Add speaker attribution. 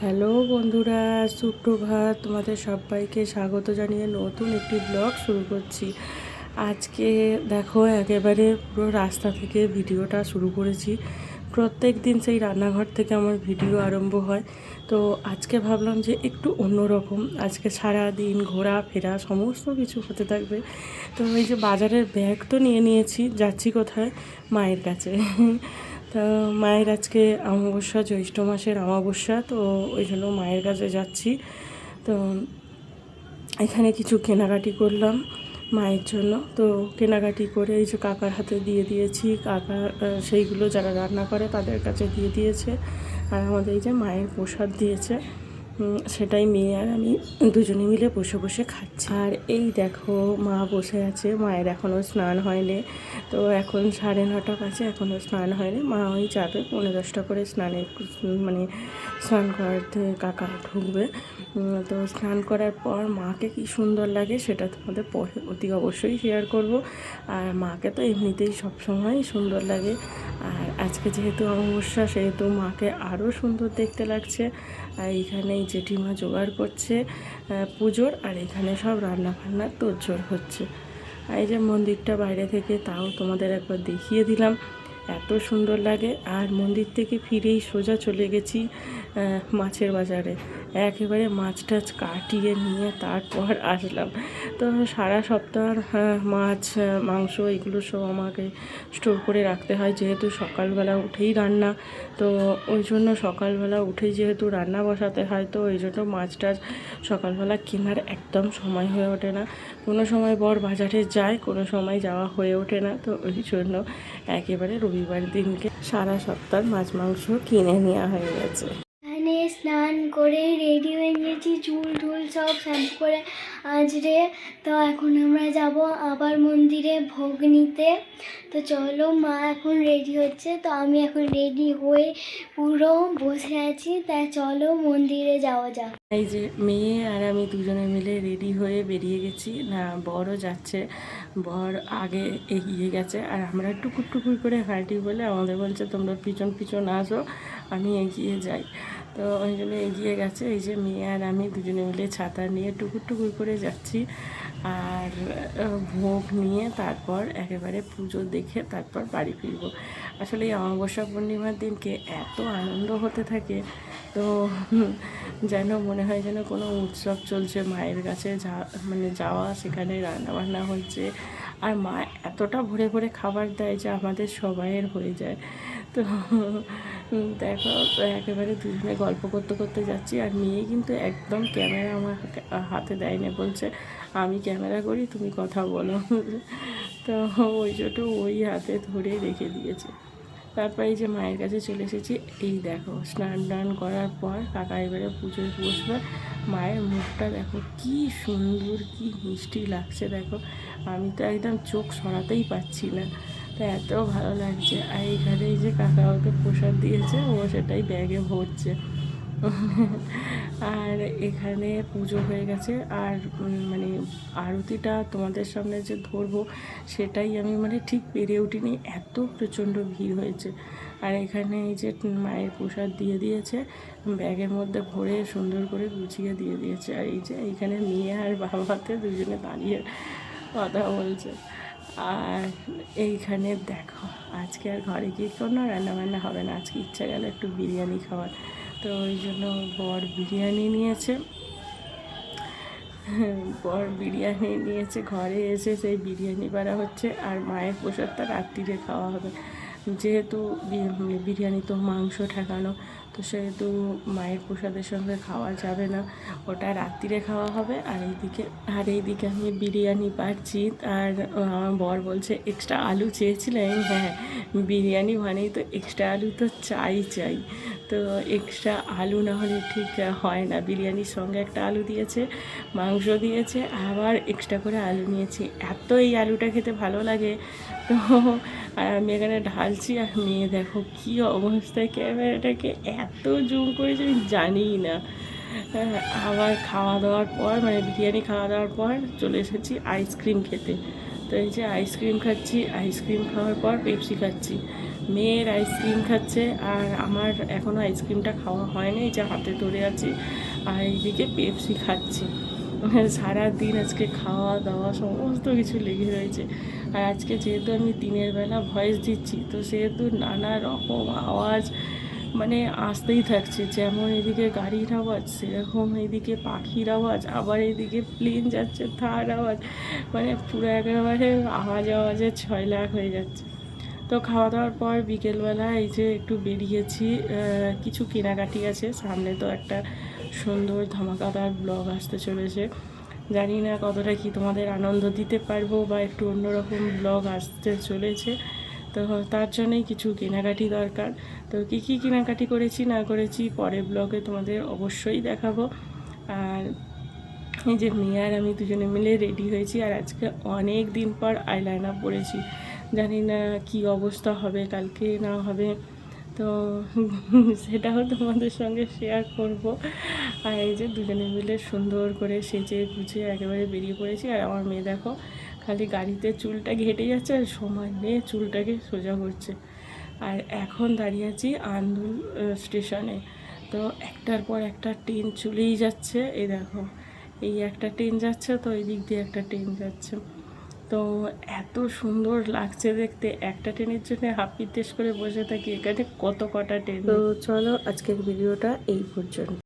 Speaker 1: Hello বন্ধুরা, সুপ্রভাত। তোমাদের সবাইকে স্বাগত জানিয়ে নতুন একটি ব্লগ শুরু করছি। আজকে দেখো একেবারে পুরো রাস্তা থেকে ভিডিওটা শুরু করেছি। প্রত্যেক দিন সেই রান্নাঘর থেকে আমার ভিডিও আরম্ভ হয়, তো আজকে ভাবলাম যে একটু অন্যরকম। আজকে সারা দিন ঘোরা ফেরা সমস্ত কিছু হতে থাকবে। তো এই যে বাজারের ব্যাগ তো নিয়ে নিয়েছি, যাচ্ছি কোথায়? মায়ের কাছে। তো মায়ের আজকে অমাবস্যা, জ্যৈষ্ঠ মাসের অমাবস্যা, তো ওই জন্য মায়ের কাছে যাচ্ছি। তো এখানে কিছু কেনাকাটি করলাম মায়ের জন্য। তো কেনাকাটি করে এই যে কাকার হাতে দিয়ে দিয়েছি। কাকা সেইগুলো যারা রান্না করে তাদের কাছে দিয়ে দিয়েছে। আর আমাদের এই যে মায়ের প্রসাদ দিয়েছে, সেটাই মেয়ে আর আমি দুজনে মিলে বসে বসে খাচ্ছি। আর এই দেখো মা বসে আছে, মায়ের এখনও স্নান হয়নি। তো এখন 9:30 বাজে, এখনও স্নান হয়নি। মা ওই যাবে 9:45 করে মানে স্নান করাতে কাকা ঢুকবে। তো স্নান করার পর মাকে কি সুন্দর লাগে সেটা তোমাদের পরে অতি অবশ্যই শেয়ার করব। আর মাকে তো এমনিতেই সবসময় সুন্দর লাগে, আর আজকে যেহেতু অমাবস্যা সেহেতু মাকে আরও সুন্দর দেখতে লাগছে। আর এখানে জেঠিমা জোগাড় করছে পুজোর, আর এখানে সব রান্না বান্নার তোড়জোড় হচ্ছে। আর এই যে মন্দিরটা বাইরে থেকে তাও তোমাদের একবার দেখিয়ে দিলাম, এত সুন্দর লাগে। আর মন্দির থেকে ফিরেই সোজা চলে গেছি মাছের বাজারে। একেবারে মাছ টাছ কাটিয়ে নিয়ে তারপর আসলাম। তো সারা সপ্তাহ মাছ মাংস এগুলো সব আমাকে স্টোর করে রাখতে হয়, যেহেতু সকালবেলা উঠেই রান্না। তো ওই জন্য সকালবেলা উঠেই যেহেতু রান্না বসাতে হয়, তো ওই জন্য মাছ টাছ সকালবেলা কেনার একদম সময় হয়ে ওঠে না। কোনো সময় বর বাজারে যায়, কোনো সময় যাওয়া হয়ে ওঠে না। তো ওই জন্য একেবারে রবিবার দিনকে সারা সপ্তাহ মাছ মাংস কিনে নেওয়া হয়ে গেছে।
Speaker 2: এখানে স্নান করে রেডি হয়ে নিয়েছি, চুল টুল সব শ্যাম্পু করে আঁচড়ে। তো এখন আমরা যাব আবার মন্দিরে ভোগ নিতে। তো চলো, মা এখন রেডি হচ্ছে, তো আমি এখন রেডি হয়ে পুরো বসে আছি। তাই চলো মন্দিরে যাওয়া যাক।
Speaker 1: এই যে মেয়ে আর আমি দুজনে মিলে রেডি হয়ে বেরিয়ে গেছি। না, বরও যাচ্ছে, বর আগে এগিয়ে গেছে, আর আমরা টুকুর টুকুর করে হাঁটি বলে আমাদের বলছে তোমরা পিছন পিছন আসো, আমি এগিয়ে যাই। তো ওই জন্য এগিয়ে গেছে। এই যে মেয়ে আর আমি দুজনে মিলে ছাতা নিয়ে টুকুর টুকুর করে যাচ্ছি। আর ভোগ নিয়ে তারপর একেবারে পুজো দেখে তারপর বাড়ি ফিরব। আসলে এই অমাবস্যা পূর্ণিমার দিনকে এত আনন্দ হতে থাকে, তো যেন মনে হয় যেন কোনো উৎসব চলছে। মায়ের কাছে মানে যাওয়া, সেখানে রান্নাবান্না হচ্ছে, আর মা এতটা ভরে ভরে খাবার দেয় যে আমাদের সবাইয়ের হয়ে যায়। তো দেখো, একেবারে দুজনে গল্প করতে করতে যাচ্ছি। আর মেয়ে কিন্তু একদম ক্যামেরা আমার হাতে দেয়নি, বলছে আমি ক্যামেরা করি, তুমি কথা বলো। তো ওই জন্য ওই হাতে ধরে রেখে দিয়েছে। তারপর এই যে মায়ের কাছে চলে এসেছি। এই দেখো স্নান টান করার পর কাকা এবারে পুজোয় বসবে। মায়ের মুখটা দেখো কি সুন্দর, কি মিষ্টি লাগছে দেখো। আমি তো একদম চোখ সরাতেই পাচ্ছি না, তো এত ভালো লাগছে। আর এইখানে এই যে কাকা ওকে প্রসাদ দিয়েছে, ও সেটাই ব্যাগে ভরছে। আর এখানে পুজো হয়ে গেছে। আর মানে আরতিটা তোমাদের সামনে যে ধরবো সেটাই আমি মানে ঠিক পেরে উঠিনি, এত প্রচণ্ড ভিড় হয়েছে। আর এখানে এই যে মায়ের প্রসাদ দিয়ে দিয়েছে, ব্যাগের মধ্যে ভরে সুন্দর করে গুছিয়ে দিয়ে দিয়েছে। আর এই যে এইখানে মেয়ে আর বাবাতে দুজনে দাঁড়িয়ে কথা বলছে। আর এইখানে দেখো আজকে আর ঘরে গিয়ে কোনো রান্নাবান্না হবে না, আজকে ইচ্ছা গেল একটু বিরিয়ানি খাওয়ার। তো ওই জন্য বর বিরিয়ানি নিয়েছে। ঘরে এসে সেই বিরিয়ানি বাড়া হচ্ছে। আর মায়ের প্রসাদটা রাত্রিরে খাওয়া হবে, যেহেতু বিরিয়ানি তো মাংস ঠেকানো, তো সেহেতু মায়ের প্রসাদের সঙ্গে খাওয়া যাবে না, ওটা রাত্রিরে খাওয়া হবে। আর এইদিকে আমি বিরিয়ানি পাচ্ছি। আর আমার বর বলছে এক্সট্রা আলু চেয়েছিলেন। হ্যাঁ, বিরিয়ানি মানেই তো এক্সট্রা আলু তো চাই। তো এক্সট্রা আলু না হলে ঠিক হয় না। বিরিয়ানির সঙ্গে একটা আলু দিয়েছে, মাংস দিয়েছে, আবার এক্সট্রা করে আলু নিয়েছি। এত এই আলুটা খেতে ভালো লাগে। তো আর আমি এখানে ঢালছি, আর মেয়ে দেখো কী অবস্থায়, ক্যামেরাটাকে এত জুম করেছে আমি জানিই না। আবার খাওয়া দাওয়ার পর মানে বিরিয়ানি খাওয়া দাওয়ার পর চলে এসেছি আইসক্রিম খেতে। তো এই যে আইসক্রিম খাচ্ছি, আইসক্রিম খাওয়ার পর পেপসি খাচ্ছি। মেয়ের আইসক্রিম খাচ্ছে আর আমার এখনও আইসক্রিমটা খাওয়া হয়নি, যে হাতে ধরে আছি। আর এইদিকে পেপসি খাচ্ছি। সারাদিন আজকে খাওয়া দাওয়া সমস্ত কিছু লেগে রয়েছে। আর আজকে যেহেতু আমি দিনের বেলা ভয়েস দিচ্ছি, তো সেহেতু নানা রকম আওয়াজ মানে আসতেই থাকছে। যেমন এদিকে গাড়ির আওয়াজ, সেরকম এদিকে পাখির আওয়াজ, আবার এদিকে প্লেন যাচ্ছে তার আওয়াজ, মানে পুরো একেবারে আওয়াজে 6 লাখ হয়ে যাচ্ছে। তো খাওয়া দাওয়ার পর বিকেলবেলা এই যে একটু বেরিয়েছি, কিছু কেনাকাটি আছে সামনে। তো একটা সুন্দর ধামাকাদার ব্লগ আসতে চলেছে, জানি না কতটা কি তোমাদের আনন্দ দিতে পারবো, বা একটু অন্যরকম ব্লগ আসতে চলেছে। তো তার জন্যই কিছু কেনাকাটি দরকার। তো কী কী কেনাকাটি করেছি না করেছি পরের ব্লগে তোমাদের অবশ্যই দেখাবো। আর এই যে মেয়ে আর আমি দুজনে মিলে রেডি হয়েছি, আর আজকে অনেক দিন পর আইলাইনার পরেছি। জানি না কি অবস্থা হবে কালকে না হবে, তো সেটাও তোমাদের সঙ্গে শেয়ার করব। আর এই যে দুজনে মিলে সুন্দর করে সেজে গুছিয়ে একেবারে বেরিয়ে পড়েছি। আর আমার মেয়ে দেখো খালি গাড়িতে চুলটা ঘেটে যাচ্ছে আর সময় নিয়ে চুলটাকে সোজা করছে। আর এখন দাঁড়িয়ে আছি আন্দুল স্টেশনে। তো একটার পর একটা ট্রেন চলেই যাচ্ছে। এই দেখো এই একটা ট্রেন যাচ্ছে, তো এই দিক দিয়ে একটা ট্রেন যাচ্ছে। তো এত সুন্দর লাগছে দেখতে, একটা ট্রেনের জন্য হাপিত্তেশ করে বসে থাকি, এখানে কত কটা ট্রেন। তো চলো আজকের ভিডিওটা এই পর্যন্ত।